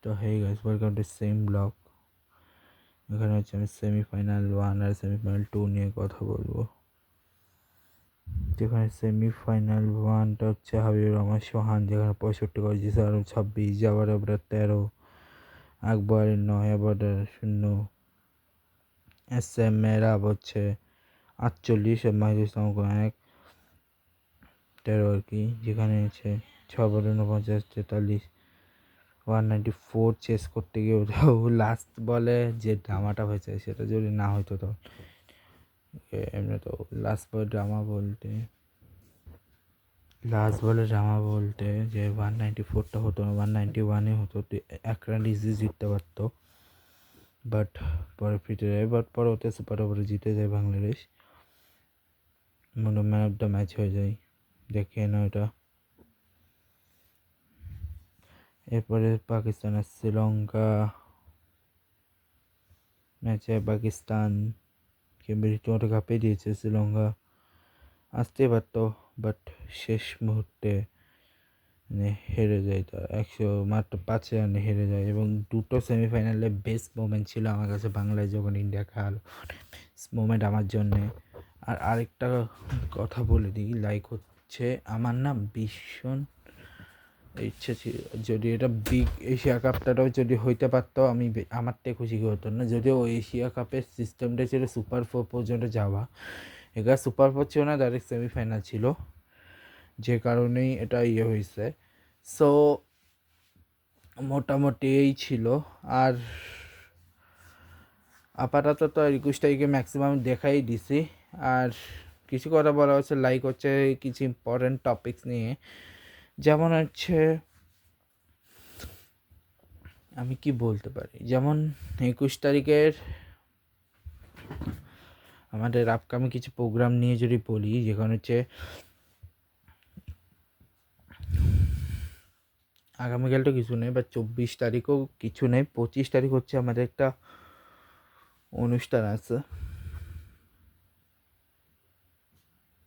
তো hey guys, welcome to same blog. এখানে হচ্ছে আমি সেমিফাইনাল 1 আর সেমিফাইনাল 2 নিয়ে কথা বলবো। যেখানে সেমিফাইনাল 1টা হচ্ছে হাবিবুর রহমান সোহান, যেখানে 65 করে জিতেছে, আরও 26, জাবার আবরার 13, আকবর 9, আবরার 0, এস এম মেহরাব হচ্ছে 48, মাহিদুল ইসলাম 1, 13 আর কি, যেখানে হচ্ছে 6 বলে 49, 43, 194 চেস করতে গিয়ে ওটাও লাস্ট বলে যে ড্রামাটা হয়েছে সেটা যদি না হতো তো এমনি তো লাস্ট বলে ড্রামা বলতে যে 194টা হতো না, 191-এ হতো, এক রান ইজি জিততে পারতো। বাট পরে ফিরে যায়, বাট পরে ওতে সুপার ওভারে জিতে যায় Bangladesh, man of the match হয়ে যায়। দেখে না ওটা। এরপরে পাকিস্তান আর শ্রীলঙ্কা ম্যাচে পাকিস্তানকে রীতিমতো কাঁপিয়ে দিয়েছে শ্রীলঙ্কা, আসতে পারতো, বাট শেষ মুহূর্তে মানে হেরে যায়। তার 105 রানে হেরে যায়। এবং দুটো সেমিফাইনালে বেস্ট মোমেন্ট ছিল আমার কাছে বাংলায় যখন ইন্ডিয়া খেলো, মোমেন্ট আমার জন্যে। আর আরেকটা কথা বলে দিই, লাইক হচ্ছে আমার না ভীষণ ইচ্ছে ছিল যদি এটা বিগ এশিয়া কাপটাও যদি হইতে পারতো, আমি আমার থেকে খুশি হতো না। যদিও এশিয়া কাপের সিস্টেমটা ছিল সুপার 4 পর্যন্ত যাওয়া, এবার সুপার 4 ছিল না, ডাইরেক্ট সেমিফাইনাল ছিল, যে কারণেই এটা হয়েছে। সো মোটামুটি এই ছিল। আর আপাতত তো 21 তারিখে ম্যাক্সিমাম দেখাই দিছি। আর কিছু কথা বলা হচ্ছে, লাইক হচ্ছে কিছু ইম্পর্টেন্ট টপিকস নিয়ে, যেমন হচ্ছে আমি কি বলতে পারি, যেমন 21 তারিখের আমাদের আপকামিং কিছু প্রোগ্রাম নিয়ে যদি বলি, যেখানে হচ্ছে আগামীকাল তো কিছু নেই, বা 24 তারিখও কিছু নেই। 25 তারিখ হচ্ছে আমাদের একটা অনুষ্ঠান আছে,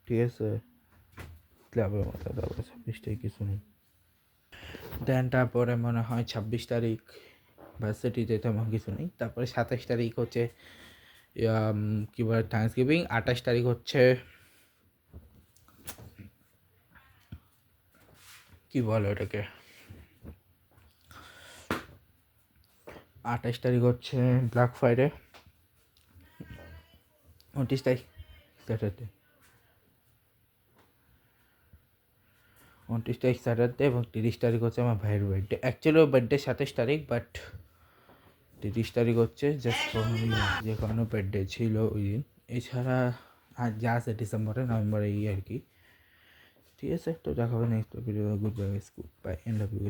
ঠিক আছে, ক্লাবের মতো। তারপরে 26 তারিখ কিছু নেই। দেন তারপরে মনে হয় 26 তারিখ ভার্সিটিতে তেমন কিছু নেই। তারপরে 27 তারিখ হচ্ছে কী বলে থ্যাঙ্কস গিভিং। 28 তারিখ হচ্ছে কী বলে ওটাকে, 28 তারিখ হচ্ছে ব্ল্যাক ফ্রাইডে। 29 তারিখ স্যাটারডে, 29 তারিখ স্যাটারডে, এবং 30 তারিখ হচ্ছে আমার ভাইয়ের বার্থডে। অ্যাকচুয়ালি ওর বার্থডে 27 তারিখ, বাট 30 তারিখ হচ্ছে জাস্ট যে কোনো বার্থডে ছিল ওই দিন। এছাড়া আর যা আছে ডিসেম্বরে, নভেম্বরে, এই আর কি। ঠিক আছে, তো দেখা হবে next video. Goodbye, goodbye, and love you.